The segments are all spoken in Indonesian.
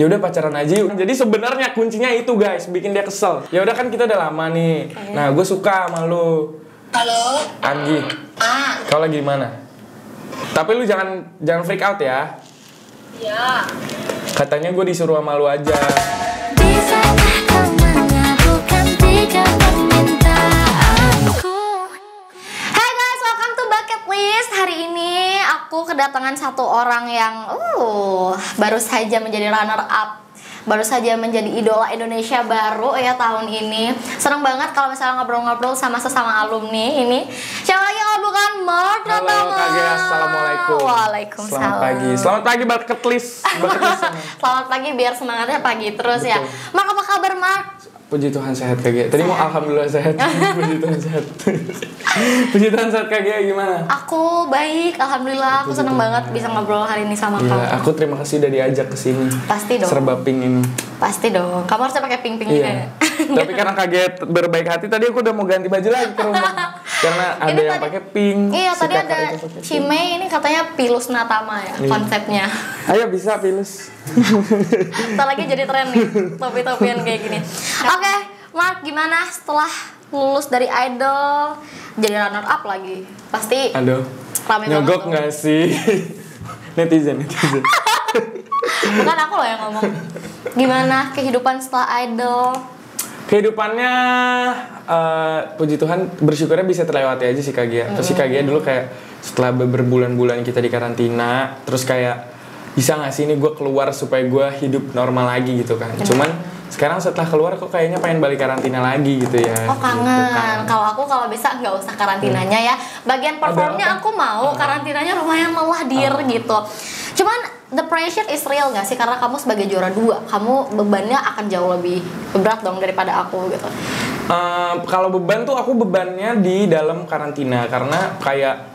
Ya udah pacaran aja yuk. Jadi sebenarnya kuncinya itu guys, bikin dia kesel. Ya udah kan kita udah lama nih. Nah, gue suka sama lu. Halo. Anggi. Kau lagi di mana? Tapi lu jangan freak out ya. Ya. Katanya gue disuruh sama lu aja. Bisakah kau mengabulkan 3 permintaanku? Hai guys, welcome to Bucket List. Hari ini aku kedatangan satu orang yang baru saja menjadi runner up, baru saja menjadi idola Indonesia baru ya tahun ini. Seneng banget kalau misalnya ngobrol-ngobrol sama sesama alumni ini. Siapa lagi kalau bukan Mark? Halo Kak Gea, assalamualaikum. Waalaikumsalam. Selamat pagi. Selamat pagi Bucket List. Selamat pagi biar semangatnya pagi terus. Betul. Ya. Mark, apa kabar Mark? Puji Tuhan sehat Kak Gea. Tadi mau alhamdulillah sehat. Puji Tuhan sehat. Puji Tuhan sehat Kak Gea, gimana? Aku baik, alhamdulillah. Aku seneng banget bisa ngobrol hari ini sama kamu. Aku terima kasih udah diajak ke sini. Pasti dong. Serba pink ini. Pasti dong. Kamu harusnya pakai pink-pink ini. Tapi karena Kak Gea berbaik hati, tadi aku udah mau ganti baju lagi ke rumah. Karena ada ini yang pakai pink. Iya, tadi ada Cimei ini katanya Pilus Natama ya konsepnya. Ayo bisa Pilus. Ntar lagi jadi tren nih, topi-topian kayak gini. Oke, Mark, gimana setelah lulus dari Idol jadi runner up lagi? Pasti aduh, rame banget. nyogok nggak sih? netizen. Bukan aku loh yang ngomong. Gimana kehidupan setelah Idol? Kehidupannya puji Tuhan bersyukurnya bisa terlewati aja sih Kak Gea. Terus si Kak Gea dulu kayak setelah berbulan-bulan kita di karantina, terus kayak bisa nggak sih ini gue keluar supaya gue hidup normal lagi gitu kan. Cuman sekarang setelah keluar kok kayaknya pengen balik karantina lagi gitu ya. Oh kangen. Kalau aku kalau bisa nggak usah karantinanya ya. Bagian performnya aku mau, karantinanya lumayan lelah gitu. Cuman the pressure is real nggak sih, karena kamu sebagai juara 2, kamu bebannya akan jauh lebih berat dong daripada aku gitu. Kalau beban tuh aku bebannya di dalam karantina karena kayak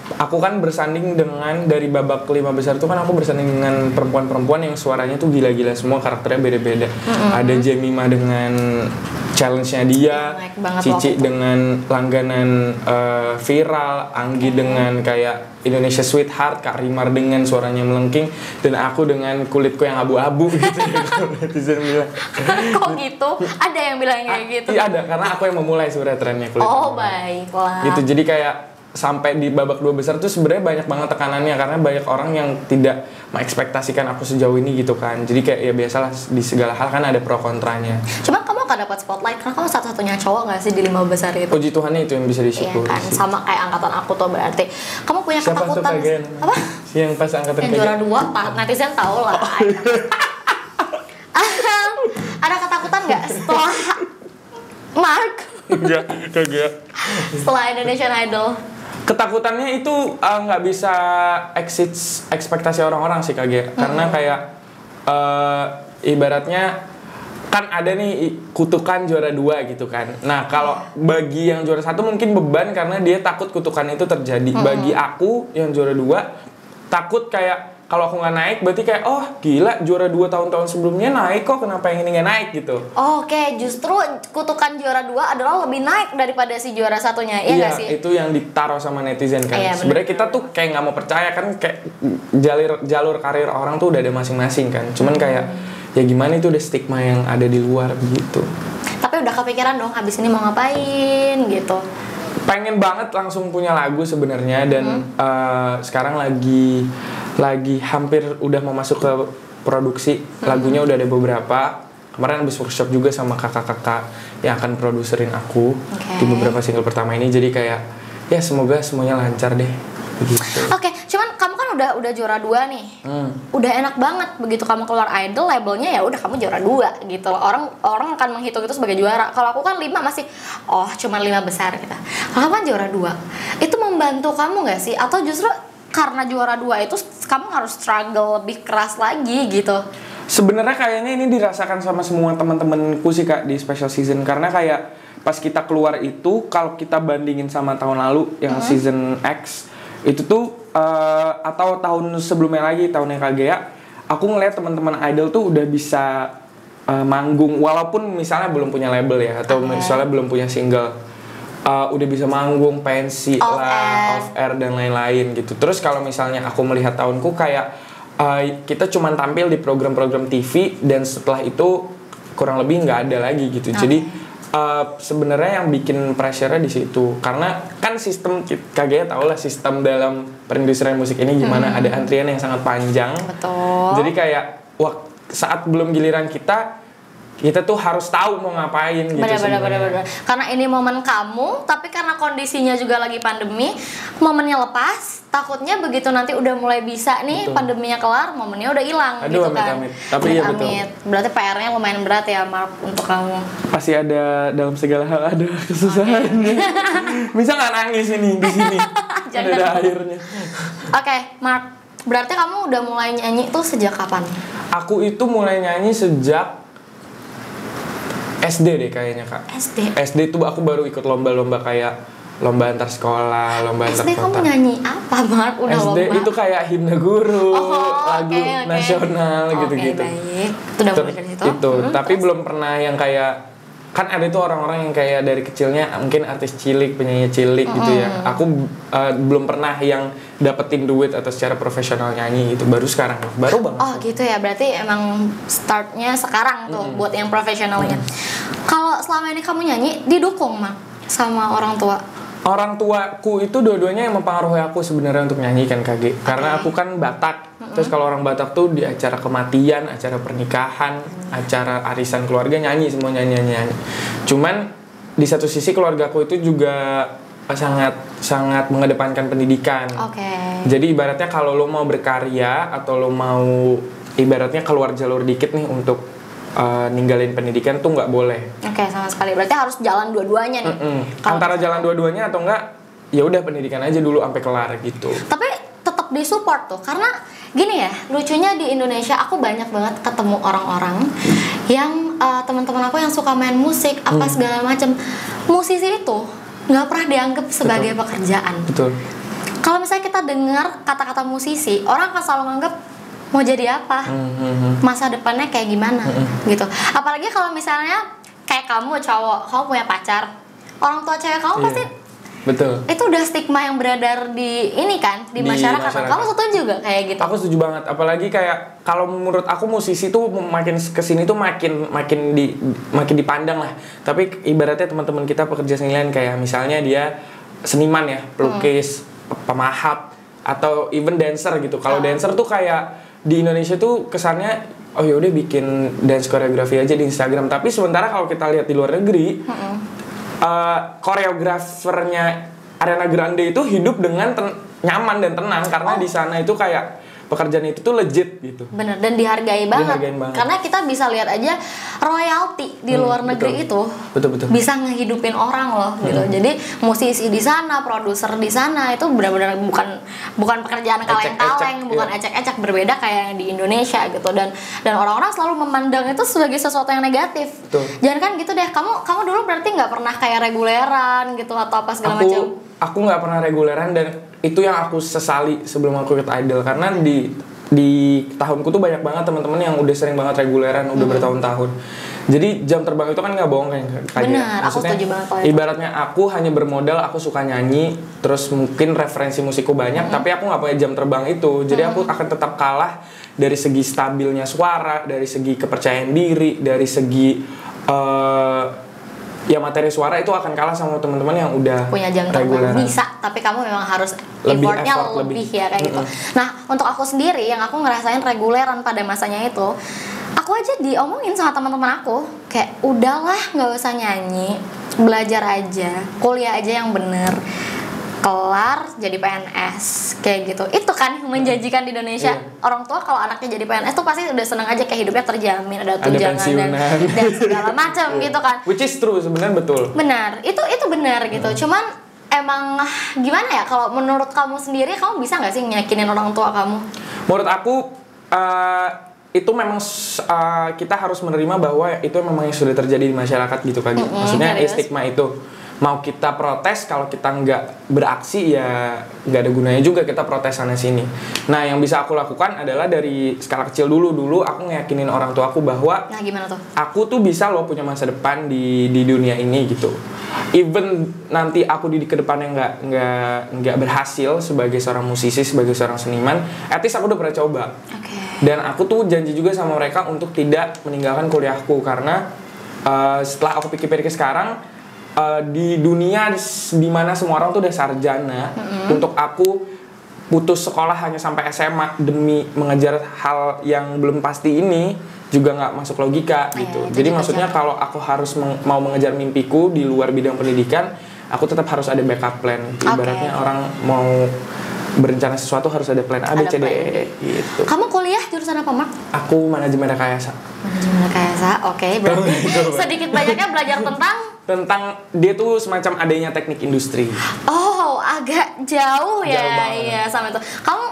aku kan bersanding dengan dari babak 5 besar tuh kan aku bersanding dengan perempuan-perempuan yang suaranya tuh gila-gila semua, karakternya beda-beda. Ada Jemima dengan challenge-nya dia, Cici dengan langganan viral, Anggi dengan kayak Indonesia Sweetheart, Kak Rimar dengan suaranya melengking, dan aku dengan kulitku yang abu-abu gitu ya. Netizen bilang. Kok gitu? Ada yang bilang kayak gitu? Iya ada, karena aku yang memulai sebenarnya trennya kulit. Oh baiklah. Gitu, jadi kayak sampai di babak 2 besar tuh sebenarnya banyak banget tekanannya karena banyak orang yang tidak mengekspektasikan aku sejauh ini gitu kan. Jadi kayak ya biasalah di segala hal kan ada pro kontranya. Cuma kamu akan dapat spotlight karena kamu satu-satunya cowok nggak sih di 5 besar itu? Puji Tuhannya itu yang bisa disyukuri. Iya kan, sama kayak angkatan aku tuh berarti. Kamu punya siapa ketakutan? Apa? Yang pas angkatan yang juara 2, netizen tahu lah. Ada ketakutan nggak setelah Mark? Enggak, kagak. Setelah Indonesian Idol. Ketakutannya itu nggak bisa exceed ekspektasi orang-orang sih Kak Gea. Karena kayak ibaratnya kan ada nih kutukan juara 2 gitu kan. Nah kalau bagi yang juara 1 mungkin beban karena dia takut kutukan itu terjadi. Bagi aku yang juara 2 takut kayak kalau aku nggak naik berarti kayak oh gila juara 2 tahun-tahun sebelumnya naik kok, kenapa yang ini nggak naik gitu. Oke, justru kutukan juara 2 adalah lebih naik daripada si juara satunya, iya nggak sih? Itu yang ditaruh sama netizen kan. Iya, sebenarnya kita tuh kayak nggak mau percaya kan, kayak jalur karir orang tuh udah ada masing-masing kan. Cuman kayak ya gimana itu udah stigma yang ada di luar begitu. Tapi udah kepikiran dong habis ini mau ngapain gitu? Pengen banget langsung punya lagu sebenarnya dan sekarang lagi hampir udah mau masuk ke produksi. Lagunya udah ada beberapa. Kemarin habis workshop juga sama kakak-kakak yang akan produserin aku di beberapa single pertama ini. Jadi kayak ya semoga semuanya lancar deh begitu. Oke, cuman kamu kan udah juara 2 nih. Udah enak banget begitu kamu keluar Idol, labelnya ya udah kamu juara 2 gitu loh. Orang akan menghitung itu sebagai juara. Kalau aku kan 5 masih cuma 5 besar gitu. Kalau kamu kan juara 2. Itu membantu kamu enggak sih, atau justru karena juara 2 itu kamu harus struggle lebih keras lagi gitu? Sebenarnya kayaknya ini dirasakan sama semua teman-temanku sih Kak di special season, karena kayak pas kita keluar itu kalau kita bandingin sama tahun lalu yang season X itu tuh atau tahun sebelumnya lagi tahunnya Kak Gea, aku ngeliat teman-teman idol tuh udah bisa manggung walaupun misalnya belum punya label ya atau misalnya belum punya single. Udah bisa manggung, pensi lah, off air dan lain-lain gitu. Terus kalau misalnya aku melihat tahunku kayak kita cuman tampil di program-program TV dan setelah itu kurang lebih nggak ada lagi gitu. Jadi sebenarnya yang bikin pressure-nya di situ karena kan sistem kagaknya tau lah sistem dalam perindustrian musik ini gimana, ada antrian yang sangat panjang. Betul. Jadi kayak saat belum giliran kita tuh harus tahu mau ngapain gitu. Benar. Karena ini momen kamu, tapi karena kondisinya juga lagi pandemi, momennya lepas. Takutnya begitu nanti udah mulai bisa nih, betul. Pandeminya kelar, momennya udah hilang gitu kan. Amit. Tapi ya betul. Berarti PR-nya lumayan berat ya, Mark, untuk kamu. Pasti ada dalam segala hal ada kesusahannya. Bisa nggak nangis ini di sini? Ada airnya. Oke, Mark. Berarti kamu udah mulai nyanyi tuh sejak kapan? Aku itu mulai nyanyi sejak SD deh kayaknya, Kak. SD tuh aku baru ikut lomba-lomba kayak lomba antar sekolah, lomba antar kota. SD kamu nyanyi apa, Mark? Udah SD lomba? itu kayak himne guru, lagu okay. nasional gitu-gitu. Baik. Itu udah mulai dari situ. Itu, tapi belum pernah yang kayak kan ada tuh orang-orang yang kayak dari kecilnya mungkin artis cilik, penyanyi cilik gitu ya. Aku belum pernah yang dapetin duit atau secara profesional nyanyi gitu. Baru sekarang, baru banget. Oh gitu ya, berarti emang startnya sekarang tuh buat yang profesionalnya. Kalau selama ini kamu nyanyi didukung Mak sama orang tua? Orang tuaku itu dua-duanya yang mempengaruhi aku sebenarnya untuk nyanyi kan KG. Karena aku kan Batak. Terus kalau orang Batak tuh di acara kematian, acara pernikahan, acara arisan keluarga nyanyi, semua nyanyi. Cuman di satu sisi keluargaku itu juga sangat mengedepankan pendidikan. Jadi ibaratnya kalau lo mau berkarya atau lo mau ibaratnya keluar jalur dikit nih untuk ninggalin pendidikan tuh nggak boleh. Sama sekali. Berarti harus jalan dua-duanya nih. Antara jalan dua-duanya atau enggak, ya udah pendidikan aja dulu sampai kelar gitu. Tapi tetap disupport tuh, karena gini ya, lucunya di Indonesia aku banyak banget ketemu orang-orang yang teman-teman aku yang suka main musik apa segala macam. Musisi itu nggak pernah dianggap sebagai pekerjaan. Betul. Kalau misalnya kita dengar kata-kata musisi, orang akan selalu nganggap mau jadi apa, masa depannya kayak gimana, gitu. Apalagi kalau misalnya kayak kamu cowok, kamu punya pacar, orang tua cewek kamu pasti, betul. Itu udah stigma yang beredar di ini kan, di masyarakat. Kamu setuju juga kayak gitu? Aku setuju banget. Apalagi kayak kalau menurut aku musisi tuh makin kesini tuh makin dipandang lah. Tapi ibaratnya teman-teman kita pekerja senian kayak misalnya dia seniman ya, pelukis, pemahat, atau even dancer gitu. Kalau dancer tuh kayak di Indonesia tuh kesannya oh yaudah bikin dance koreografi aja di Instagram. Tapi sementara kalau kita lihat di luar negeri, koreografernya Ariana Grande itu hidup dengan nyaman dan tenang karena di sana itu kayak pekerjaan itu tuh legit gitu. Bener, dan dihargai banget. Karena kita bisa lihat aja royalti di luar negeri itu betul. bisa ngehidupin orang loh gitu. Jadi musisi di sana, produser di sana itu benar-benar bukan pekerjaan kaleng-kaleng, bukan ecek-ecek, berbeda kayak yang di Indonesia gitu. Dan orang-orang selalu memandang itu sebagai sesuatu yang negatif. Jangan kan gitu deh. Kamu dulu berarti nggak pernah kayak reguleran gitu atau apa segala macam? Aku nggak pernah reguleran dan itu yang aku sesali sebelum aku ikut Idol karena di tahunku tuh banyak banget teman-teman yang udah sering banget reguleran udah bertahun-tahun. Jadi jam terbang itu kan nggak bohong kayak. Benar, aku setuju banget kalau ibaratnya aku hanya bermodal aku suka nyanyi, terus mungkin referensi musikku banyak, tapi aku nggak punya jam terbang itu. Jadi aku akan tetap kalah dari segi stabilnya suara, dari segi kepercayaan diri, dari segi ya materi suara itu akan kalah sama teman-teman yang udah punya jam terbang bisa, tapi kamu memang harus effortnya lebih ya kayak gitu. Nah untuk aku sendiri yang aku ngerasain reguleran pada masanya itu, aku aja diomongin sama teman-teman aku kayak udahlah nggak usah nyanyi, belajar aja, kuliah aja yang bener, kelar jadi PNS kayak gitu. Itu kan menjanjikan di Indonesia. Orang tua kalau anaknya jadi PNS tuh pasti udah seneng aja kayak hidupnya terjamin, ada tunjangan dan segala macam gitu kan. Which is true sebenarnya, betul. Benar, itu benar gitu. Cuman emang gimana ya, kalau menurut kamu sendiri kamu bisa nggak sih nyakinin orang tua kamu? Menurut aku itu memang kita harus menerima bahwa itu memang yang sudah terjadi di masyarakat gitu kan. Maksudnya stigma itu. Mau kita protes, kalau kita nggak beraksi ya nggak ada gunanya juga kita protes sana sini. Nah yang bisa aku lakukan adalah dari skala kecil dulu aku ngeyakinin orang tua aku bahwa gimana tuh? Aku tuh bisa loh punya masa depan di dunia ini gitu. even nanti aku di kedepannya nggak berhasil sebagai seorang musisi, sebagai seorang seniman, at least aku udah pernah coba. Dan aku tuh janji juga sama mereka untuk tidak meninggalkan kuliahku, karena setelah aku pikir-pikir sekarang, di dunia di mana semua orang tuh udah sarjana, untuk aku putus sekolah hanya sampai SMA demi mengejar hal yang belum pasti ini juga nggak masuk logika gitu. Jadi maksudnya kalau aku harus mau mengejar mimpiku di luar bidang pendidikan, aku tetap harus ada backup plan. Ibaratnya orang mau berencana sesuatu harus ada plan A, B, C, D, E gitu. Kamu kuliah jurusan apa, Mark? Aku manajemen rekayasa. Manajemen rekayasa, oke. Berarti sedikit banyaknya belajar tentang dia tuh semacam adanya teknik industri. Oh, agak jauh ya. Jauh Iya, sama itu.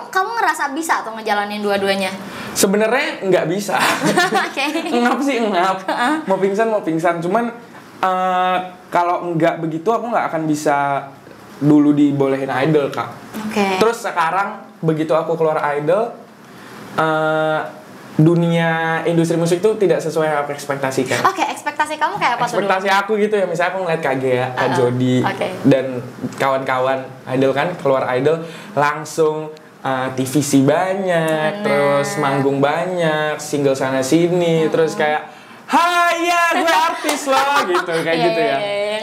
Kamu ngerasa bisa tuh ngejalanin dua-duanya? Sebenarnya nggak bisa. Oke. Ngap. Mau pingsan. Cuman kalau nggak begitu aku nggak akan bisa dulu dibolehin idol, Kak. Terus sekarang begitu aku keluar idol, dunia industri musik itu tidak sesuai yang aku ekspektasikan. Ekspektasi kamu kayak apa tuh? Ekspektasi aku gitu ya, misalnya aku ngeliat Kak Gea, Kak Jody, dan kawan-kawan idol kan, keluar idol langsung TVC banyak, terus manggung banyak, single sana sini, terus kayak hai ya gue artis loh gitu kayak gitu ya.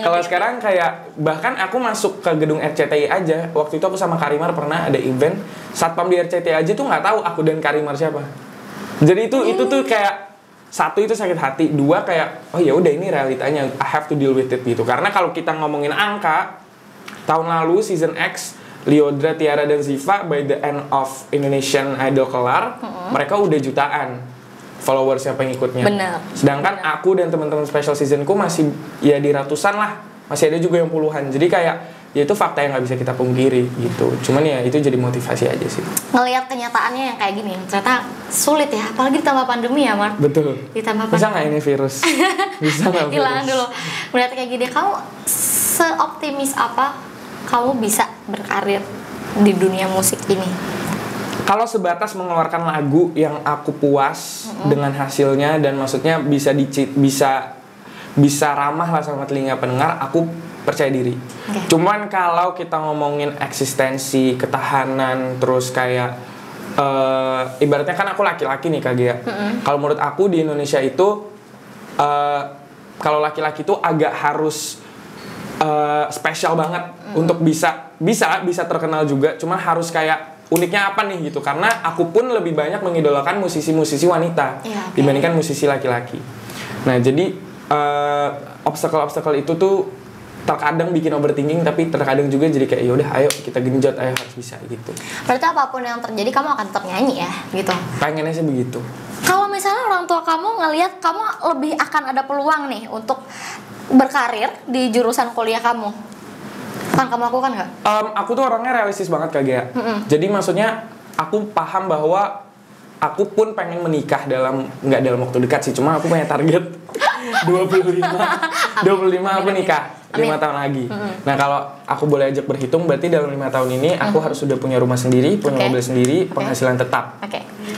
Kalau sekarang kayak bahkan aku masuk ke gedung RCTI aja, waktu itu aku sama Karimar pernah ada event, satpam di RCTI aja tuh nggak tahu aku dan Karimar siapa. Jadi itu tuh kayak satu itu sakit hati, dua kayak oh ya udah ini realitanya, I have to deal with it gitu. Karena kalau kita ngomongin angka, tahun lalu season X Lyodra, Tiara dan Ziva by the end of Indonesian Idol kelar, mereka udah jutaan followersnya, pengikutnya. Benar. Sedangkan aku dan teman-teman special seasonku masih ya di ratusan lah, masih ada juga yang puluhan. Jadi kayak ya itu fakta yang nggak bisa kita pungkiri gitu. Cuman ya itu jadi motivasi aja sih. Ngelihat kenyataannya yang kayak gini, ternyata sulit ya, apalagi ditambah pandemi ya, Mark. Betul. Ditambah bisa nggak ini virus? Bisa nggak? Hilangan dulu. Melihat kayak gini, kamu seoptimis apa kamu bisa berkarir di dunia musik ini? Kalau sebatas mengeluarkan lagu yang aku puas dengan hasilnya dan maksudnya bisa ramah lah sama telinga pendengar, aku percaya diri. Cuman kalau kita ngomongin eksistensi, ketahanan, terus kayak ibaratnya kan aku laki-laki nih Kak Gia. Kalau menurut aku di Indonesia itu kalau laki-laki itu agak harus spesial banget untuk bisa terkenal juga. Cuman harus kayak uniknya apa nih gitu, karena aku pun lebih banyak mengidolakan musisi-musisi wanita dibandingkan musisi laki-laki. Nah jadi obstacle itu tuh terkadang bikin overthinking, tapi terkadang juga jadi kayak yaudah ayo kita genjot, ayo harus bisa gitu. Berarti apapun yang terjadi kamu akan tetap nyanyi ya gitu? Pengennya sih begitu. Kalau misalnya orang tua kamu ngelihat kamu lebih akan ada peluang nih untuk berkarir di jurusan kuliah kamu, akan kamu lakukan nggak? Aku tuh orangnya realistis banget Kak Gia. Jadi maksudnya aku paham bahwa aku pun pengen menikah nggak dalam waktu dekat sih, cuma aku punya target 25 aku nikah 5 tahun lagi. Nah kalau aku boleh ajak berhitung, berarti dalam 5 tahun ini aku harus sudah punya rumah sendiri, punya mobil sendiri, penghasilan tetap.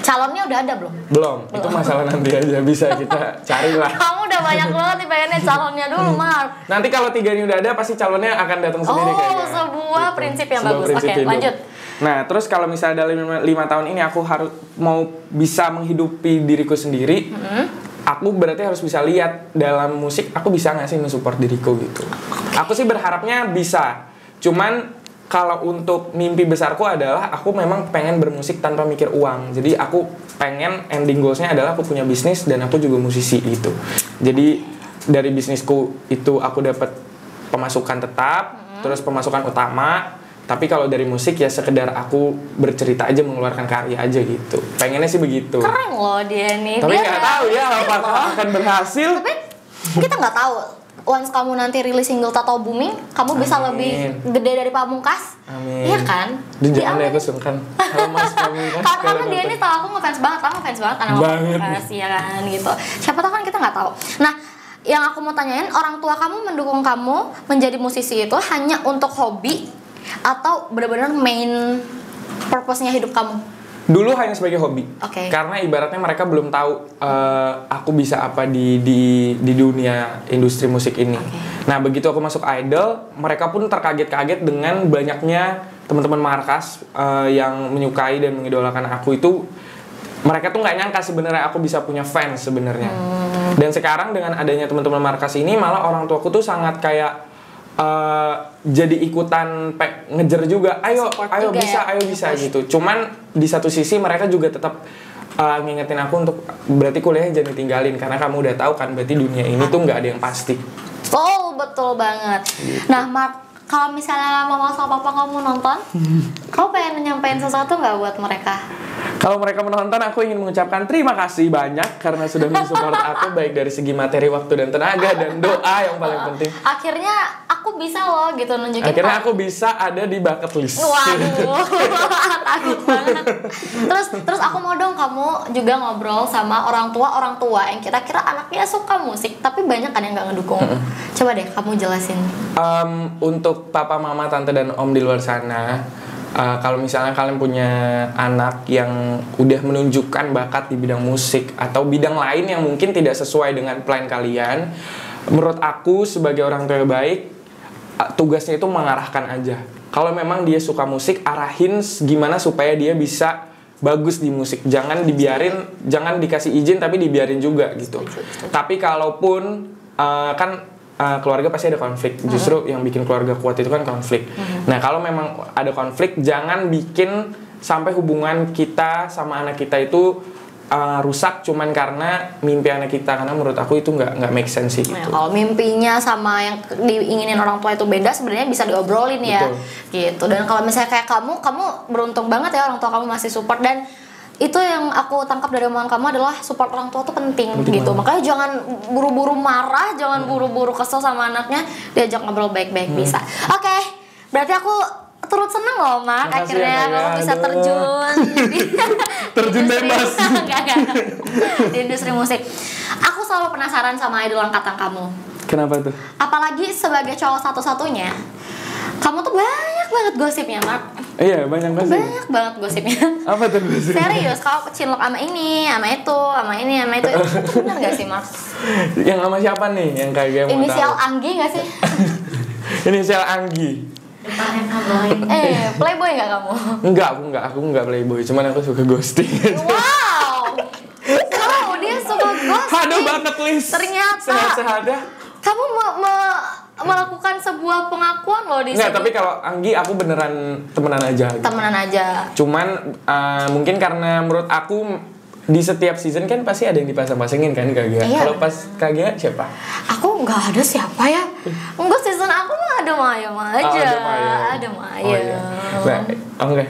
Calonnya udah ada belum? Belum, itu masalah nanti aja, bisa kita cari lah. Kamu udah banyak banget nih pengennya calonnya dulu, Mark. Nanti kalau 3 ini udah ada, pasti calonnya akan datang sendiri kayaknya. Sebuah gitu. Prinsip yang bagus. Oke, lanjut. Nah, terus kalau misalnya dalam 5 tahun ini aku harus mau bisa menghidupi diriku sendiri, aku berarti harus bisa lihat dalam musik aku bisa nggak sih mensupport diriku gitu. Aku sih berharapnya bisa. Cuman kalau untuk mimpi besarku adalah aku memang pengen bermusik tanpa mikir uang. Jadi aku pengen ending goalsnya adalah aku punya bisnis dan aku juga musisi gitu. Jadi dari bisnisku itu aku dapat pemasukan tetap, terus pemasukan utama. Tapi kalau dari musik ya sekedar aku bercerita aja, mengeluarkan karya aja gitu. Pengennya sih begitu. Keren loh dia nih. Tapi nggak tahu ya apakah akan berhasil. Tapi kita nggak tahu. Once kamu nanti rilis single Tato booming, kamu bisa lebih gede dari Pamungkas. Amin. Iya kan? Jangan ya aku sungkan. Halo Mas Pamungkas. Karena dia ini tahu aku ngefans banget, kamu fans banget karena Pamungkas ya kan gitu. Siapa tahu kan kita nggak tahu. Nah, yang aku mau tanyain, orang tua kamu mendukung kamu menjadi musisi itu hanya untuk hobi atau benar-benar main purpose-nya hidup kamu? Dulu hanya sebagai hobi. Oke. Karena ibaratnya mereka belum tahu aku bisa apa di dunia industri musik ini. Oke. Nah, begitu aku masuk Idol, mereka pun terkaget-kaget dengan banyaknya teman-teman markas yang menyukai dan mengidolakan aku itu. Mereka tuh nggak nyangka sebenarnya aku bisa punya fans sebenarnya. Dan sekarang dengan adanya teman-teman markas ini, malah orang tuaku tuh sangat kayak jadi ikutan ngejar juga. Ayo Support juga bisa, ya? ayo bisa gitu. Cuman di satu sisi mereka juga tetap ngingetin aku untuk berarti kuliahnya jangan ditinggalin karena kamu udah tahu kan berarti dunia ini tuh nggak ada yang pasti. Oh, betul banget. Nah, Mark, kalau misalnya mama sama papa kamu nonton, kamu pengen nyampein sesuatu nggak buat mereka? Kalau mereka menonton, aku ingin mengucapkan terima kasih banyak karena sudah mensupport aku baik dari segi materi, waktu, dan tenaga, dan doa yang paling penting. Akhirnya aku bisa loh gitu nunjukin. Akhirnya aku bisa ada di bucket list. Waduh, takut banget. Terus aku mau dong kamu juga ngobrol sama orang tua yang kira-kira anaknya suka musik, tapi banyak kan yang nggak ngedukung. Coba deh kamu jelasin. Untuk papa, mama, tante, dan om di luar sana, kalau misalnya kalian punya anak yang udah menunjukkan bakat di bidang musik atau bidang lain yang mungkin tidak sesuai dengan plan kalian, menurut aku sebagai orang tua yang baik, tugasnya itu mengarahkan aja. Kalau memang dia suka musik, arahin gimana supaya dia bisa bagus di musik. Jangan dibiarin, jangan dikasih izin tapi dibiarin juga gitu. Tapi kalaupun kan keluarga pasti ada konflik. Justru yang bikin keluarga kuat itu kan konflik. Nah, kalau memang ada konflik, jangan bikin sampai hubungan kita sama anak kita itu rusak cuman karena mimpi anak kita. Karena menurut aku itu nggak make sense sih. Nah, Gitu. kalau mimpinya sama yang diinginin orang tua itu beda, sebenarnya bisa diobrolin ya. Betul. Gitu. Dan kalau misalnya kayak kamu beruntung banget ya orang tua kamu masih support, dan itu yang aku tangkap dari omongan kamu adalah support orang tua tuh penting gitu. Makanya jangan buru-buru marah, jangan buru-buru kesel sama anaknya, diajak ngobrol baik-baik bisa. Oke, berarti aku turut seneng loh, Mak. Makasih Akhirnya ya, Kak, kamu ya. bisa Aduh. terjun Terjun industri- bebas. Enggak. Di industri musik. Aku selalu penasaran sama idol angkatan kamu. Kenapa tuh? Apalagi sebagai cowok satu-satunya, kamu tuh banyak banget gosipnya, Mark. Iya, banyak banget. Banyak banget gosipnya. Apa tuh gosip? Serius, kau kecinlok sama ini, sama itu, sama ini, sama itu. Itu bener gak sih, Mark? Yang sama siapa nih? Yang kayak mau Inisial tahu. Anggi gak sih? Inisial Anggi. Depannya kabain. Playboy gak kamu? Aku enggak playboy, cuman aku suka ghosting. Wow! Oh, dia suka ghosting. Aduh, bucket list. Ternyata Sehat-sehat ya. kamu melakukan sebuah pengakuan loh di Enggak, sini. tapi kalau Anggi aku beneran temenan aja. Gitu. Temenan aja. Cuman mungkin karena menurut aku di setiap season kan pasti ada yang dipasang-pasangin kan Kagak. Iya. Kalau pas Kagak siapa? Aku nggak ada siapa ya. Enggak, season aku mah ada Maya aja. Oh, ada Maya. Ada Maya. Oh, iya. Nah, oke.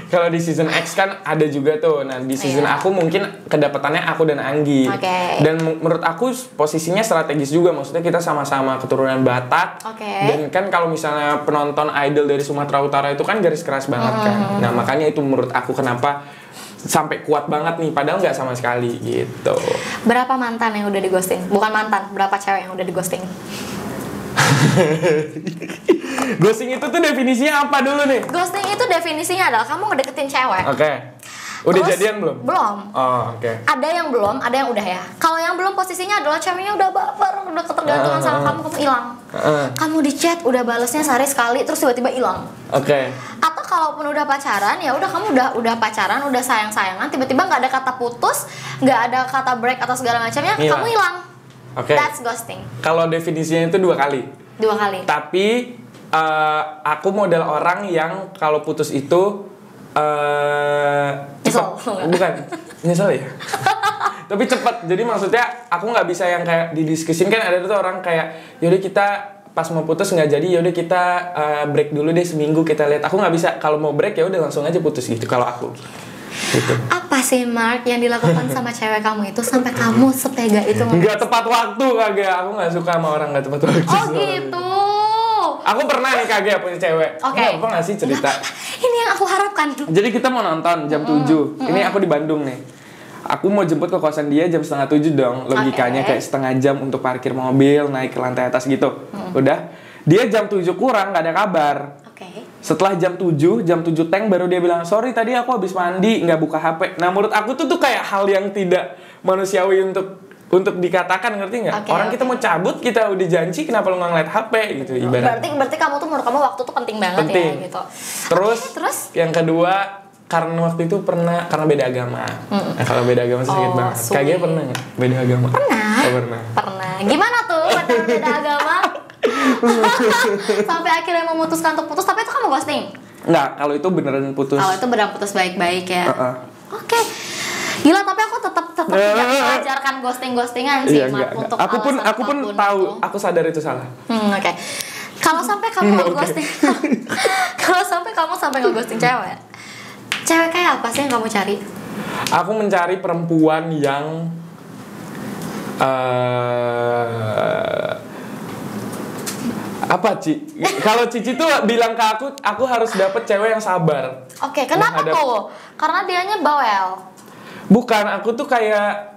Kalau di season X kan ada juga tuh. Nah, di season Iya. aku mungkin kedapatannya aku dan Anggi. Oke. Dan menurut aku posisinya strategis juga. Maksudnya kita sama-sama keturunan Batak. Oke. Dan kan kalau misalnya penonton idol dari Sumatera Utara itu kan garis keras banget kan. Nah, makanya itu menurut aku kenapa sampai kuat banget nih. Padahal nggak sama sekali gitu. Berapa mantan yang udah di ghosting? Bukan mantan, berapa cewek yang udah di ghosting? Ghosting itu tuh definisinya apa dulu nih? Ghosting itu definisinya adalah kamu ngedeketin cewek. Oke. Udah Terus, jadian belum? Belum. Oh, oke. Ada yang belum, ada yang udah ya. Kalau yang belum posisinya adalah ceweknya udah baper, udah ketergantungan sama kamu hilang. Kamu di chat udah balesnya sehari sekali, terus tiba-tiba hilang. Oke. Atau kalaupun udah pacaran, ya udah kamu udah pacaran, udah sayang-sayangan, tiba-tiba nggak ada kata putus, nggak ada kata break atau segala macamnya, Hilang. kamu hilang. Oke. That's ghosting. Kalau definisinya itu 2 kali. 2 kali. Tapi aku model orang yang kalau putus itu Nyesel. bukan nyesel ya. Tapi cepat. Jadi maksudnya aku nggak bisa yang kayak didiskusin kan ada tuh orang kayak yaudah kita pas mau putus nggak jadi yaudah kita break dulu deh seminggu kita lihat. Aku nggak bisa kalau mau break ya udah langsung aja putus gitu kalau aku. Gitu. Apa sih Mark yang dilakukan sama cewek kamu itu sampai kamu setega itu? Nggak tepat waktu Kagak. Aku nggak suka sama orang nggak tepat waktu. Oh gitu. Aku pernah nih Kagak punya cewek. Oke. Nggak apa nggak sih cerita? Ini yang aku harapkan. Jadi kita mau nonton jam 7. Ini aku di Bandung nih. Aku mau jemput ke kosan dia jam 6:30 dong. Logikanya Oke. kayak setengah jam untuk parkir mobil, naik ke lantai atas gitu. Udah. Dia jam 7 kurang nggak ada kabar. Oke. setelah jam 7 teng baru dia bilang, sorry tadi aku habis mandi nggak buka HP. Nah menurut aku tuh kayak hal yang tidak manusiawi untuk dikatakan, ngerti nggak? Orang kita mau cabut, kita udah janji, kenapa lu nggak ngeliat HP gitu ibarat. Berarti kamu tuh menurut kamu waktu tuh penting banget ya gitu. Terus yang kedua, karena waktu itu karena beda agama. Nah, kalau beda agama sakit banget. Kayaknya pernah nggak beda agama? Pernah. Gimana tuh pacaran beda agama? Sampai akhirnya memutuskan untuk putus, tapi itu kamu ghosting? Enggak, kalau itu beneran putus. Kalau itu beneran putus baik-baik ya. Oke. Gila, tapi aku tetap tidak mengajarkan ghostingan sih, untuk aku pun tahu, itu. aku sadar itu salah. Oke. Kalau sampai kamu ghosting, kalau sampai kamu nge-ghosting cewek kayak apa sih yang kamu cari? Aku mencari perempuan yang apa kalau Cici tuh bilang ke aku harus dapet cewek yang sabar. Oke, kenapa tuh? Karena dianya bawel. Bukan, aku tuh kayak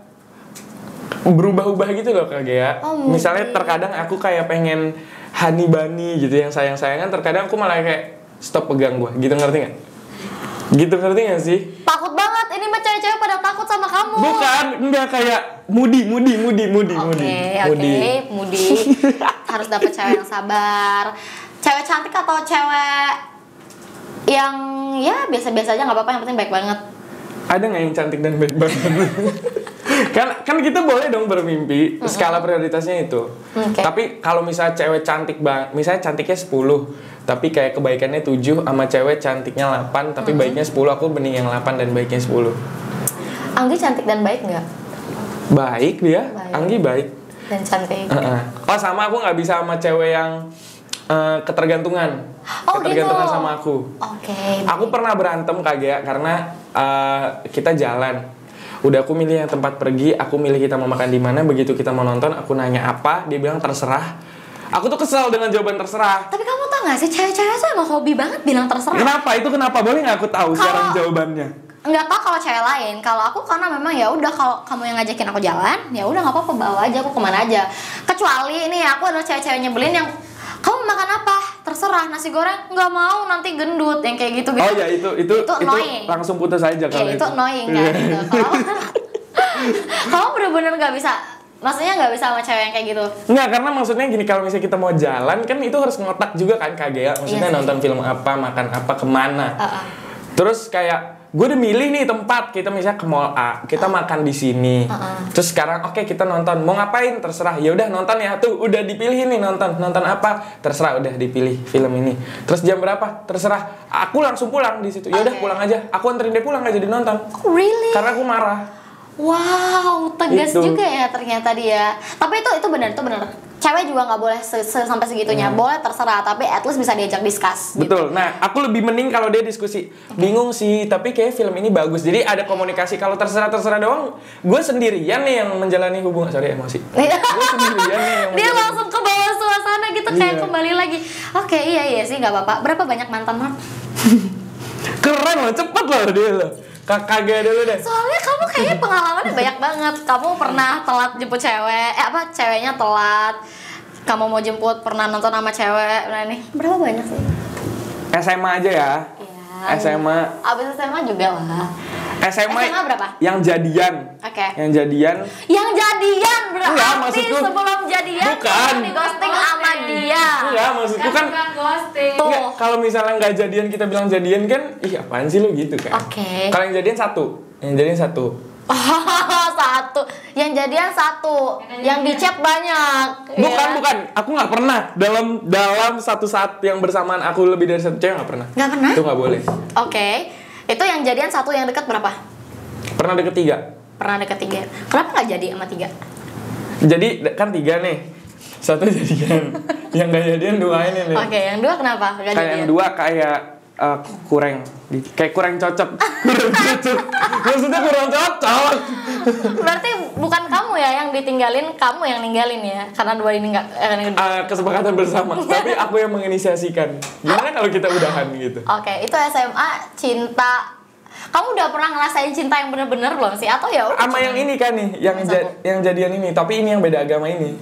berubah-ubah gitu loh Kak Gea. Misalnya terkadang aku kayak pengen honey bunny gitu yang sayang-sayangan, terkadang aku malah kayak stop pegang gua, gitu ngerti nggak? Gitu ngerti gak sih? Takut banget, ini mah cewek-cewek pada takut sama kamu. Bukan, enggak kayak moody. Harus dapet cewek yang sabar. Cewek cantik atau cewek yang ya biasa-biasa aja, nggak apa-apa, yang penting baik banget. Ada nggak yang cantik dan baik banget? kan kita boleh dong bermimpi. Skala prioritasnya itu. Tapi kalau misalnya cewek cantik banget, misalnya cantiknya 10, tapi kayak kebaikannya 7, sama cewek cantiknya 8 tapi baiknya 10, aku mending yang 8 dan baiknya 10. Anggi cantik dan baik nggak? Baik dia, Anggi baik dan cantik. Oh sama, aku nggak bisa sama cewek yang ketergantungan gitu. sama aku. Aku pernah berantem Kak Gea karena kita jalan. Udah aku milih yang tempat pergi, aku milih kita mau makan di mana. Begitu kita mau nonton, aku nanya apa, dia bilang terserah. Aku tuh kesel dengan jawaban terserah. Tapi kamu tau gak sih, cewek-cewek tuh emang hobi banget bilang terserah. Kenapa? Itu kenapa? Boleh gak aku tahu sekarang jawabannya? Nggak tahu kalau cewek lain. Kalau aku karena memang ya udah, kalau kamu yang ngajakin aku jalan, ya udah nggak apa-apa, bawa aja aku kemana aja. Kecuali ini aku adalah cewek-cewek nyebelin yang kamu makan apa? Terserah, nasi goreng nggak mau, nanti gendut, yang kayak gitu. Oh ya itu langsung putus aja kalau itu annoying kan gitu. Kamu bener-bener nggak bisa. Maksudnya nggak bisa sama cewek yang kayak gitu? Nggak, karena maksudnya gini, kalau misalnya kita mau jalan kan itu harus ngotak juga kan Kak Gea. Maksudnya nonton film apa, makan apa, kemana. Terus kayak gue udah milih nih tempat, kita misalnya ke mall A, kita makan di sini. Terus sekarang oke, kita nonton, mau ngapain terserah. Ya udah nonton ya, tuh udah dipilih nih nonton apa, terserah, udah dipilih film ini. Terus jam berapa terserah. Aku langsung pulang di situ. Ya udah pulang aja. Aku anterin dia pulang, aja dinonton. Really? Karena aku marah. Wow, tegas juga ya ternyata dia. Tapi itu benar. Cewek juga nggak boleh sampai segitunya. Boleh terserah, tapi at least bisa diajak discuss. Betul. Gitu. Nah, aku lebih mending kalau dia diskusi. Bingung sih, tapi kayak film ini bagus. Jadi ada komunikasi. Kalau terserah doang, gue sendirian nih yang menjalani hubungan. Sorry, emosi. Gue sendirian nih yang dia langsung ke bawah suasana gitu, kayak kembali lagi. Oke, iya sih, nggak apa-apa. Berapa banyak mantan, Mark? Keren loh, cepet loh dia loh. Kakak dulu deh. Soalnya kamu kayaknya pengalamannya banyak banget. Kamu pernah telat jemput cewek, ceweknya telat. Kamu mau jemput, pernah nonton sama cewek. Nah nih, berapa banyak sih? SMA aja ya. Iya. SMA. Abis SMA juga lah. SMA berapa? Yang jadian. Yang jadian berarti enggak, maksudku, sebelum jadian bukan di ghosting sama dia. Enggak, maksudku kan ghosting. Enggak, kalau misalnya nggak jadian kita bilang jadian kan, ih apaan sih lu gitu kan. Kalau yang jadian satu. Satu. Yang jadian satu. Yang di chat banyak. Bukan. Aku nggak pernah dalam satu saat yang bersamaan aku lebih dari satu cewek, nggak pernah. Nggak pernah? Itu nggak boleh. Itu yang jadian satu, yang dekat berapa? Pernah deket 3. Kenapa nggak jadi sama 3? Jadi kan 3 nih. Satu jadian. Yang nggak jadian 2 ini nih. Yang 2 kenapa? Nggak jadian? Yang 2 kayak kurang cocok. Maksudnya kurang cocok. Berarti bukan kamu ya yang ditinggalin, kamu yang ninggalin ya? Karena 2 ini nggak kesepakatan bersama. Tapi aku yang menginisiasikan. Gimana kalau kita udahan gitu? Itu SMA cinta. Kamu udah pernah ngerasain cinta yang bener-bener belum sih? Atau ya udah? Sama yang ini kan nih, yang jadian ini. Tapi ini yang beda agama ini.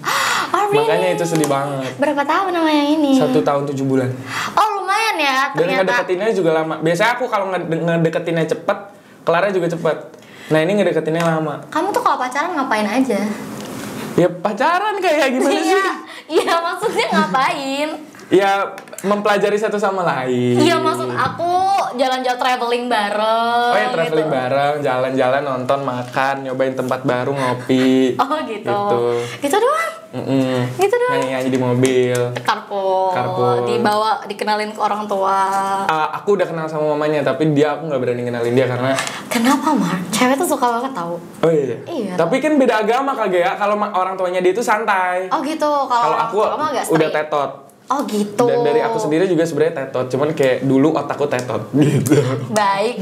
Really? Makanya itu sedih banget. Berapa tahun sama yang ini? 1 tahun 7 bulan. Oh lumayan lumayan ya Dan ternyata. ngedeketinnya juga lama. Biasanya aku kalau ngedeketinnya cepet, kelarnya juga cepet. Nah ini ngedeketinnya lama. Kamu tuh kalau pacaran ngapain aja? Ya pacaran kayak gimana sih? Iya maksudnya ngapain? Ya mempelajari satu sama lain. Iya maksud aku jalan-jalan traveling bareng. Oh ya traveling gitu. bareng, jalan-jalan, nonton, makan, nyobain tempat baru, ngopi. Oh gitu. Gitu. Gitu doang. Gitu doang. Nyanyi-nyanyi di mobil. Karpul. Dibawa, dikenalin ke orang tua. Aku udah kenal sama mamanya, tapi aku nggak berani kenalin dia karena. Kenapa Mark? Cewek tuh suka banget tahu. Oh iya. Iya. Tapi kan beda agama kagak ya. Kalau orang tuanya dia itu santai. Oh gitu. Kalau aku kamu agak udah strict. tetot. Oh gitu. Dan dari aku sendiri juga sebenarnya tetot, cuman kayak dulu otakku tetot gitu. Baik.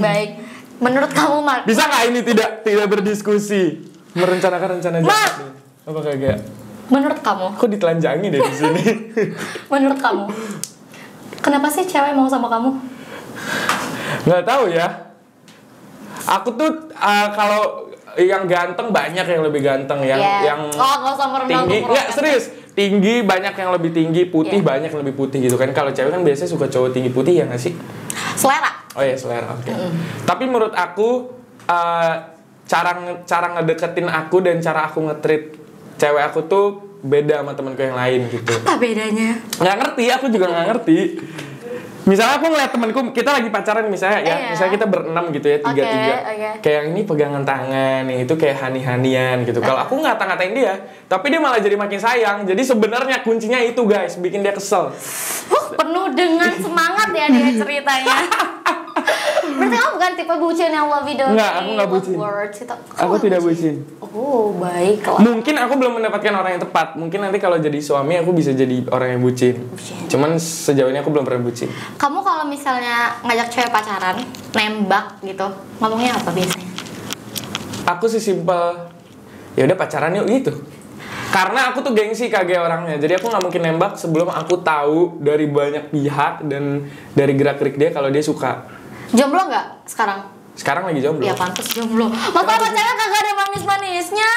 Menurut kamu Mark? Bisa nggak ini tidak berdiskusi, merencanakan rencana jahat nih? Apa kagak? Menurut kamu? Kok ditelanjangi deh di sini? Menurut kamu? Kenapa sih cewek mau sama kamu? Nggak tahu ya. Aku tuh kalau yang ganteng banyak yang lebih ganteng, yang nggak usah merendah tinggi, untuk nggak serius. Tinggi banyak yang lebih tinggi, putih banyak yang lebih putih gitu kan. Kalau cewek kan biasanya suka cowok tinggi putih ya nggak sih? Selera. Oh ya selera, oke. Tapi menurut aku cara ngedeketin aku dan cara aku nge-treat cewek aku tuh beda sama temanku yang lain gitu. Apa bedanya? Nggak ngerti, aku juga nggak ngerti. Misalnya aku ngeliat temanku, kita lagi pacaran misalnya ya, misalnya kita berenam gitu ya, 3-3. Kayak yang ini pegangan tangan, yang itu kayak hani-hanian gitu. Kalau aku nggak ngata-ngatain dia, tapi dia malah jadi makin sayang. Jadi sebenarnya kuncinya itu guys, bikin dia kesel. Penuh dengan semangat ya dia ceritanya. Berarti kamu bukan tipe bucin yang love video? Enggak, aku nggak bucin. Aku tidak bucin. Oh, baiklah. Mungkin aku belum mendapatkan orang yang tepat. Mungkin nanti kalau jadi suami aku bisa jadi orang yang bucin. Cuman sejauh ini aku belum pernah bucin. Kamu kalau misalnya ngajak cewek pacaran, nembak gitu, ngomongnya apa biasanya? Aku sih simpel. Ya udah pacaran yuk gitu. Karena aku tuh gengsi kagak orangnya. Jadi aku nggak mungkin nembak sebelum aku tahu dari banyak pihak dan dari gerak-gerik dia kalau dia suka. Jomblo nggak sekarang? Sekarang lagi jomblo. Ya pantas jomblo. Makanya cewek kagak ada manis-manisnya.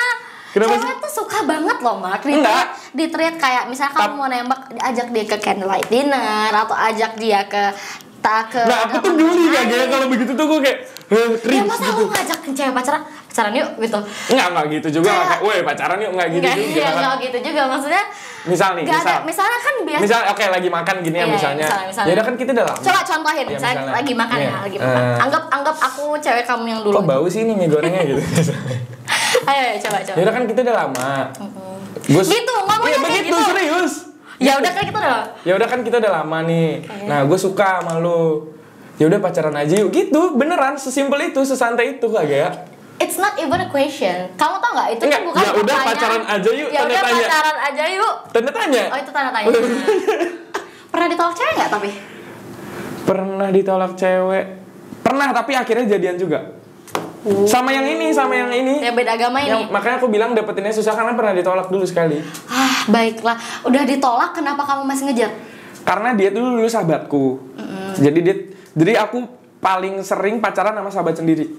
Kenapa Cewek tuh suka banget loh Mark. Enggak. Di-treat kayak misalnya kamu mau nembak, ajak dia ke candlelight dinner atau ajak dia ke Nah aku tuh geli kagak kalau begitu tuh gue kayak ya masa aku ngajak cewek pacaran yuk gitu. Enggak gitu juga. Kayak weh pacaran yuk, enggak gitu juga. Enggak gitu juga maksudnya. Misalnya kan biasa. Misalnya oke lagi makan gini ya misalnya. Ya udah kan kita udah lama. Coba contohin Ya, misalnya lagi makan iya. ya, lagi makan. Anggap aku cewek kamu yang dulu. Kok bau sih ini mie gorengnya gitu. Ayo coba. Ya udah kan kita udah lama. Gitu ngomongnya iya, kayak begitu, gitu. serius. Ya udah kan kita udah. Ya udah kan kita udah lama nih. Nah, gue suka sama lu. Ya udah pacaran aja yuk gitu. Beneran sesimpel itu, sesantai itu kagak. It's not even a question. Kamu tau nggak? Itu Enggak, tuh bukan ya udah pertanyaan. pacaran aja yuk, Ya tanda udah tanya. pacaran aja yuk. Tanda tanya. Oh itu tanda tanya. Pernah ditolak cewek nggak tapi? Pernah ditolak cewek. Pernah tapi akhirnya jadian juga. Sama yang ini. Yang beda agama ini. Makanya aku bilang dapetinnya susah karena pernah ditolak dulu sekali. Baiklah. Udah ditolak, kenapa kamu masih ngejar? Karena dia dulu sahabatku. Jadi aku paling sering pacaran sama sahabat sendiri.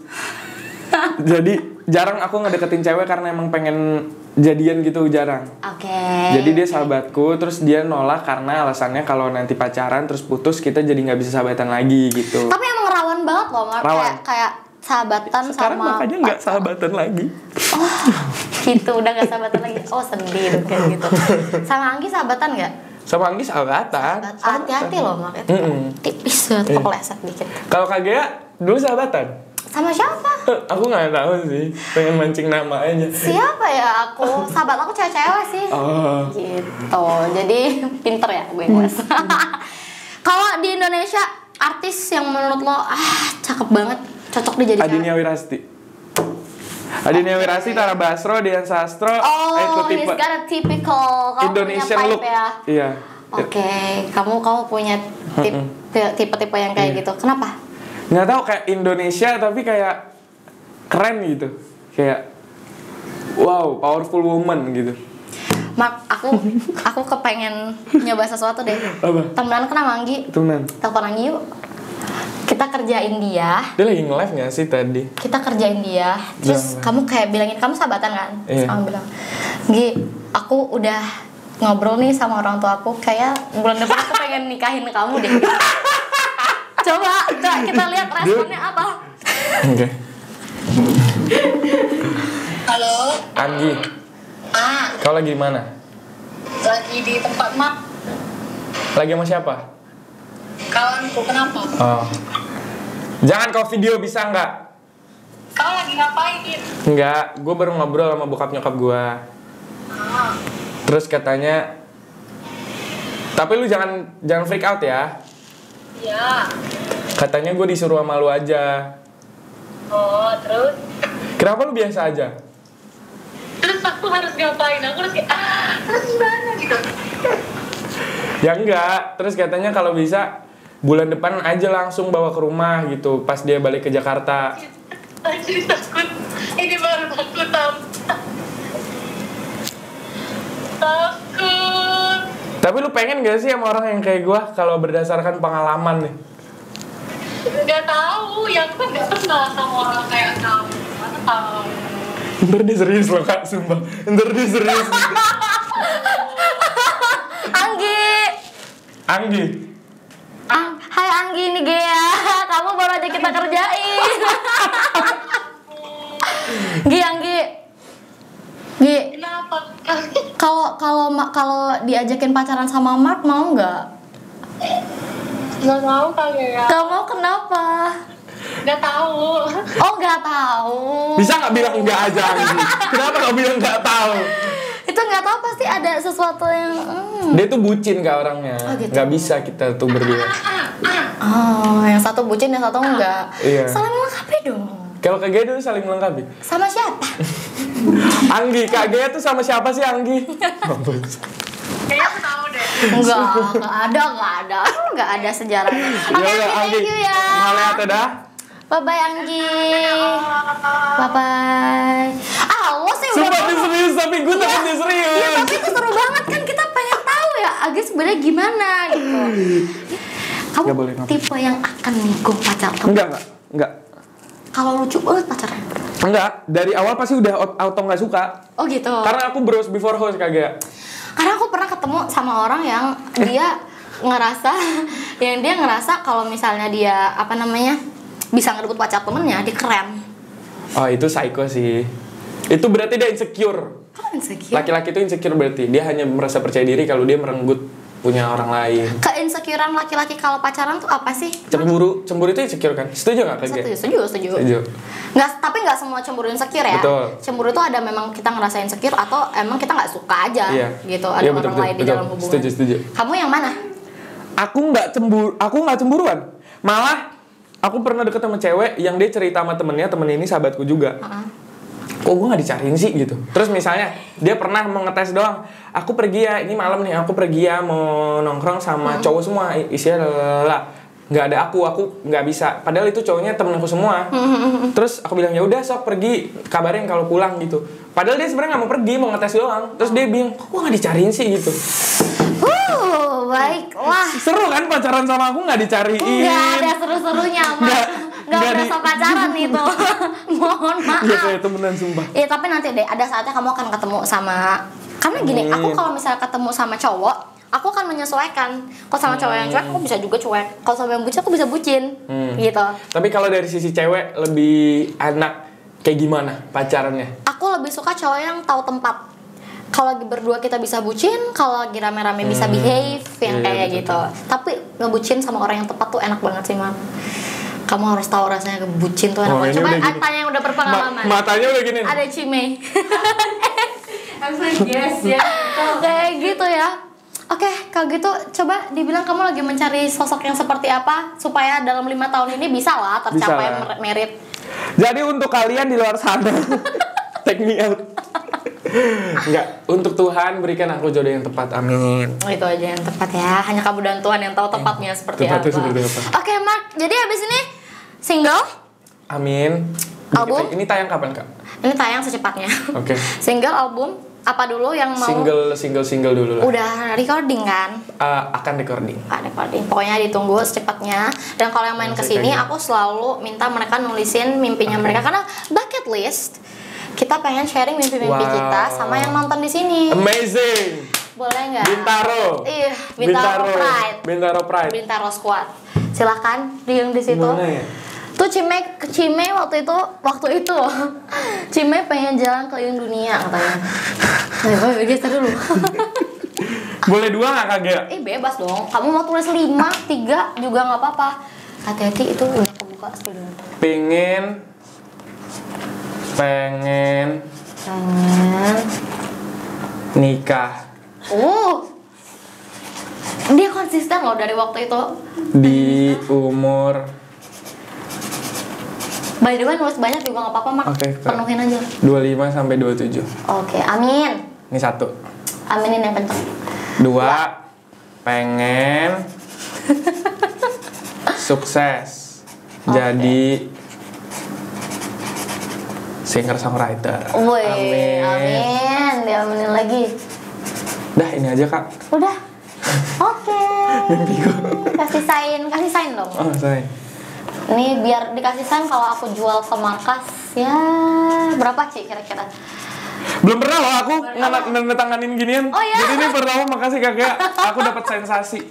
Jadi jarang aku ngedeketin cewek karena emang pengen jadian gitu, jarang. Oke. Jadi dia sahabatku, terus dia nolak karena alasannya kalau nanti pacaran terus putus kita jadi nggak bisa sahabatan lagi gitu. Tapi emang rawan banget loh, Mark. Kayak sahabatan sekarang sama makanya nggak sahabatan lagi. Oh, gitu udah nggak sahabatan lagi. Oh sedih dong kayak gitu. Sama Anggi sahabatan nggak? Sama Anggi sahabatan. Hati-hati loh, Mark. Itu kan tipis banget, kepleset dikit. Kalau kagak dulu sahabatan. Sama siapa? Aku nggak tahu sih, pengen mancing nama aja. Siapa ya aku? Sahabat aku cewek-cewek sih. Oh. Gitu. Jadi pinter ya gue ngeles. Kalau di Indonesia artis yang menurut lo cakep banget, cocok dijadikan. Adinia Wirasti. Adinia Wirasti, Tara Basro, Dian Sastro. Oh, itu he's got a typical Indonesian punya look. type ya. Iya. Oke, kamu punya tipe-tipe yang kayak gitu. Kenapa? Nggak tahu, kayak Indonesia tapi kayak keren gitu, kayak wow, powerful woman gitu. Mark, aku kepengen nyoba sesuatu deh. Apa? Temenan kan sama Anggi. Temenan. Telepon Anggi yuk. Kita kerjain dia. Dia lagi nge-live nggak sih tadi? Kita kerjain dia. Terus kamu kayak bilangin, kamu sahabatan kan? Iya. Kamu bilang, Gi, aku udah ngobrol nih sama orang tua aku. Kayak bulan depan aku pengen nikahin kamu deh. Coba kita lihat responnya apa. Oke. Halo. Anggi, kau lagi di mana? Lagi di tempat mak. Lagi sama siapa? Kawanku, kenapa? Oh. Jangan kau video bisa nggak? Kau lagi ngapain? Nggak, gue baru ngobrol sama bokap nyokap gue. Terus katanya, tapi lu jangan freak out ya. Iya. Katanya gue disuruh sama lu aja. Oh, terus? Kenapa lu biasa aja? Terus aku harus ngapain? Aku harus kayak, terus gimana gitu? Ya enggak, terus katanya kalau bisa bulan depan aja langsung bawa ke rumah gitu, pas dia balik ke Jakarta. Anjir, takut. Ini baru takut, takut. Tapi lu pengen gak sih sama orang yang kayak gue kalau berdasarkan pengalaman nih? Nggak tahu, ya aku kan nggak pernah sama orang kayak kamu. Mana tahu? Ntar dia serius loh kak, sumpah. Ntar dia serius. Anggi. Hai Anggi, ini Gea. Kamu baru aja kita kerjain. Anggi. Kenapa? Kalau diajakin pacaran sama Mark mau nggak? Nggak tahu kali ya. Gak mau kenapa? Nggak tahu. Oh nggak tahu. Bisa nggak bilang enggak aja Anggi? Kenapa nggak bilang nggak tahu? Itu nggak tahu pasti ada sesuatu yang. Dia tuh bucin kak orangnya. Oh, gitu. Nggak bisa kita tuh berdua. Oh, yang satu bucin, yang satu enggak. Iya. Saling melengkapi dong. Kalau Kak Gea dulu saling melengkapi. Sama siapa? Anggi, Kak Gea tuh sama siapa sih Anggi? Kayaknya aku tahu deh. Enggak ada sejarahnya. Oke, Yaudah, Anggi, thank you ya. Ngeliat dah. Bye-bye Anggi. Bye-bye. Lo sih udah Sumpah dia serius, tapi gue takut dia serius. Ya tapi itu seru banget kan, kita pengen tahu ya Anggi sebenarnya gimana gitu. Kamu Nggak boleh ngomong. tipe yang akan nego pacar kamu? Enggak. Kalau lucu banget pacarnya. Enggak, dari awal pasti udah auto nggak suka. Oh gitu. Karena aku bros before host Kak Gea. Karena aku pernah ketemu sama orang yang dia ngerasa kalau misalnya dia bisa ngerebut pacar temennya, dia keren. Oh itu psycho sih. Itu berarti dia insecure. Kok insecure? Laki-laki itu insecure berarti dia hanya merasa percaya diri kalau dia merenggut punya orang lain. Keinsecurean laki-laki kalau pacaran tuh apa sih? Cemburu itu insecure kan? Setuju nggak Kak Gea? Setuju. Tapi nggak semua cemburu insecure ya. Betul. Cemburu itu ada memang kita ngerasa insecure atau emang kita nggak suka aja gitu. Ada orang lain di dalam hubungan. Setuju. Kamu yang mana? Aku nggak cemburuan. Malah aku pernah deket sama cewek yang dia cerita sama temennya, temen ini sahabatku juga. Kok gue nggak dicariin sih gitu. Terus misalnya dia pernah mau ngetes doang. Aku pergi ya, ini malam nih aku pergi ya mau nongkrong sama cowok semua. Isinya lah. Nggak ada aku nggak bisa. Padahal itu cowoknya temen aku semua. Terus aku bilang ya udah sok pergi, kabarin kalau pulang gitu. Padahal dia sebenarnya nggak mau pergi, mau ngetes doang. Terus dia bilang kok gue nggak dicariin sih gitu. Baiklah. Seru kan pacaran sama aku nggak dicariin? Nggak ada seru-serunya nggak berasa pacaran itu. Mohon maaf. Iya itu beneran sumpah. Iya tapi nanti deh ada saatnya kamu akan ketemu sama. Karena gini, aku kalau misalnya ketemu sama cowok, aku akan menyesuaikan. Kalau sama cowok yang cuek, aku bisa juga cuek. Kalau sama yang bucin, aku bisa bucin. Gitu. Tapi kalau dari sisi cewek lebih enak kayak gimana pacarannya? Aku lebih suka cowok yang tahu tempat. Kalau lagi berdua kita bisa bucin, kalau lagi rame-rame bisa behave yang kayak betul, gitu. Tapi ngebucin sama orang yang tepat tuh enak banget sih, Mam. Kamu harus tahu rasanya ngebucin tuh enak banget. Coba tanya yang udah berpengalaman. Matanya udah gini. Ada Cime. Yes ya. Kayak gitu ya. Oke, kalau gitu coba dibilang kamu lagi mencari sosok yang seperti apa supaya dalam 5 tahun ini bisa lah tercapai merit. Jadi untuk kalian di luar sana, take me out. Enggak, untuk Tuhan berikan aku jodoh yang tepat, amin. Itu aja yang tepat ya. Hanya kamu dan Tuhan yang tahu tepatnya seperti apa. Oke, Mark. Jadi habis ini single? Amin. Album? Ini tayang kapan, Kak? Ini tayang secepatnya. Oke. Single, album, apa dulu yang mau? Single dulu lah. Udah recording kan? Akan recording. Pokoknya ditunggu secepatnya. Dan kalau yang main kesini, aku selalu minta mereka nulisin mimpinya mereka karena bucket list. Kita pengen sharing mimpi-mimpi kita sama yang nonton di sini. Amazing. Boleh nggak? Bintaro. Iya, Bintaro Pride. Bintaro Pride. Bintaro Squad. Silahkan yang di situ. Gimana ya? Tuh Cime waktu itu Cime pengen jalan keliling dunia katanya. Ayo geser dulu. Boleh 2 nggak kagak? Bebas dong. Kamu mau tulis 5, 3 juga nggak apa-apa. Hati-hati itu udah kebuka screen. Pengen nikah Dia konsisten loh dari waktu itu. di umur By the way nulis banyak juga nggak apa-apa Mak. Oke, Penuhin aja. 25 sampai 27. Oke, amin. Ini 1. Aminin yang kenceng. 2 pengen sukses jadi singer songwriter. Woi, amin. Diaminin lagi. Dah ini aja Kak. Udah. Oke. Kasih sign dong. Oh saya. Ini biar dikasih sign kalau aku jual ke markas ya berapa Ci kira-kira? Belum pernah loh aku nandatanganin ginian. Oh, ya? Jadi ini pertama makasih kakak. Aku dapat sensasi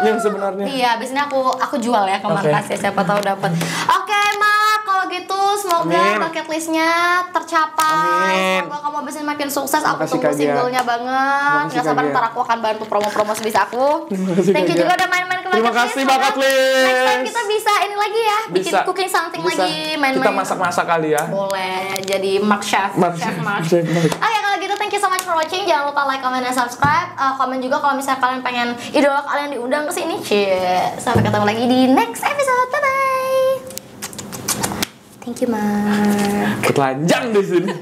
yang sebenarnya. Iya, biasanya aku jual ya ke markas ya, siapa tahu dapat. Oke, Mak, kalau gitu semoga bucket listnya tercapai. Amin. Semoga kamu bisa makin sukses. Aku Makasih, tunggu Kak Gia. singlenya banget. Nggak sabar ntar aku akan bantu promo-promo sebisa aku. Thank you juga udah main-main ke Terima bucket kasih list. bucket Semoga list. Next time kita bisa ini lagi ya, bikin Bisa. cooking something Bisa. lagi, main-main. Kita masak-masak kali ya. Boleh, jadi Mark Chef Mark. Chef Mark. Oke, kalau gitu thank you so much for watching. Jangan lupa like, comment, dan subscribe. Komen juga kalau misalnya kalian pengen idola kalian diundang ke sini. Sampai ketemu lagi di next episode. Bye bye. Thank you, Mark. Telanjang di sini.